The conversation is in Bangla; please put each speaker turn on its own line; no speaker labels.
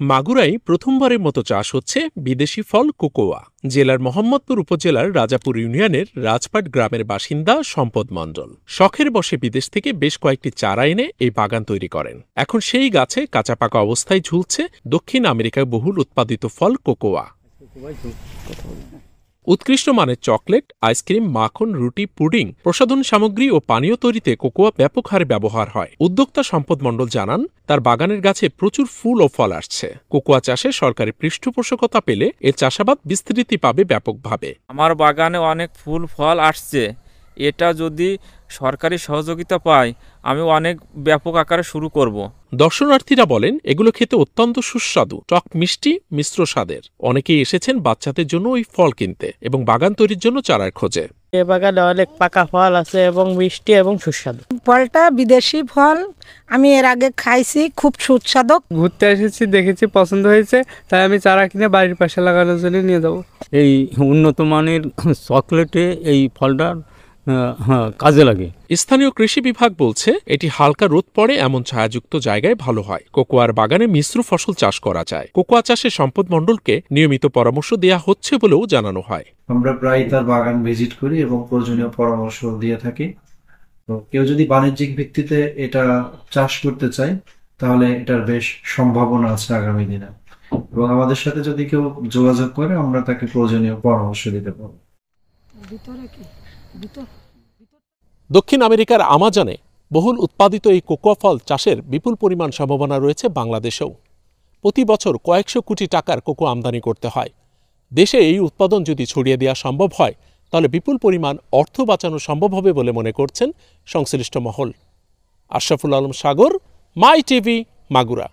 মাগুরায় প্রথমবারের মতো চাষ হচ্ছে বিদেশি ফল কোকোয়া। জেলার মোহাম্মদপুর উপজেলার রাজাপুর ইউনিয়নের রাজপাট গ্রামের বাসিন্দা সম্পদ মণ্ডল শখের বশে বিদেশ থেকে বেশ কয়েকটি চারা এনে এই বাগান তৈরি করেন। এখন সেই গাছে কাঁচা পাকা অবস্থায় ঝুলছে দক্ষিণ আমেরিকায় বহুল উৎপাদিত ফল কোকোয়া। উৎকৃষ্ট মানের চকলেট, আইসক্রিম, মাখন, রুটি, পুডিং, প্রসাধন সামগ্রী ও পানীয় তৈরিতে কোকোয়া ব্যাপক হারে ব্যবহার হয়। উদ্যোক্তা সম্পদ মণ্ডল জানান, তার বাগানের গাছে প্রচুর ফুল ও ফল আসছে। কোকোয়া চাষে সরকারি পৃষ্ঠপোষকতা পেলে এর চাষাবাদ বিস্তৃতি পাবে ব্যাপকভাবে।
আমার বাগানে অনেক ফুল ফল আসছে, এটা যদি সরকারি সহযোগিতা পায় আমি অনেক ব্যাপক আকারে শুরু করব।
দর্শনার্থীরা বলেন, এগুলো খেতে অত্যন্ত সুস্বাদু, টক মিষ্টি মিশ্র স্বাদের। অনেকেই এসেছেন বাচ্চাদের জন্য ওই ফল কিনতে এবং বাগান তৈরির জন্য চারার খোঁজে।
এ বাগানে অনেক পাকা ফল আছে এবং মিষ্টি এবং সুস্বাদু।
ফলটা বিদেশি ফল, আমি এর আগে খাইছি, খুব সুস্বাদু।
ঘুরতে এসেছি, দেখেছি, পছন্দ হয়েছে, তাই আমি চারা কিনে বাড়ির পাশে লাগানোর জন্য নিয়ে যাবো।
এই উন্নত মানের চকলেটে এই ফলটা কাজে লাগে।
স্থানীয় কৃষি বিভাগ বলছে, এটি হালকা রোদ পড়ে এমন ছায়াযুক্ত জায়গায় ভালো হয়। কোকোয়ার বাগানে মিশ্র ফসল চাষ করা যায়। কোকোয়া চাষে সম্পদ মণ্ডলকে নিয়মিত পরামর্শ দেয়া হচ্ছে বলেও জানানো হয়।
আমরা প্রায় তার বাগান ভিজিট করি এবং প্রয়োজনীয় পরামর্শ দিয়ে থাকি। তো কেউ যদি বাণিজ্যিক ভিত্তিতে এটা চাষ করতে চায় তাহলে এটার বেশ সম্ভাবনা আছে আগামী দিনে, এবং আমাদের সাথে যদি কেউ যোগাযোগ করে আমরা তাকে প্রয়োজনীয় পরামর্শ দিতে পারবো।
দক্ষিণ আমেরিকার আমাজনে বহুল উৎপাদিত এই কোকোয়া ফল চাষের বিপুল পরিমাণ সম্ভাবনা রয়েছে বাংলাদেশেও। প্রতি বছর কয়েকশো কোটি টাকার কোকো আমদানি করতে হয়। দেশে এই উৎপাদন যদি ছড়িয়ে দেওয়া সম্ভব হয় তাহলে বিপুল পরিমাণ অর্থ বাঁচানো সম্ভব হবে বলে মনে করছেন সংশ্লিষ্ট মহল। আশরাফুল আলম সাগর, মাই টিভি, মাগুরা।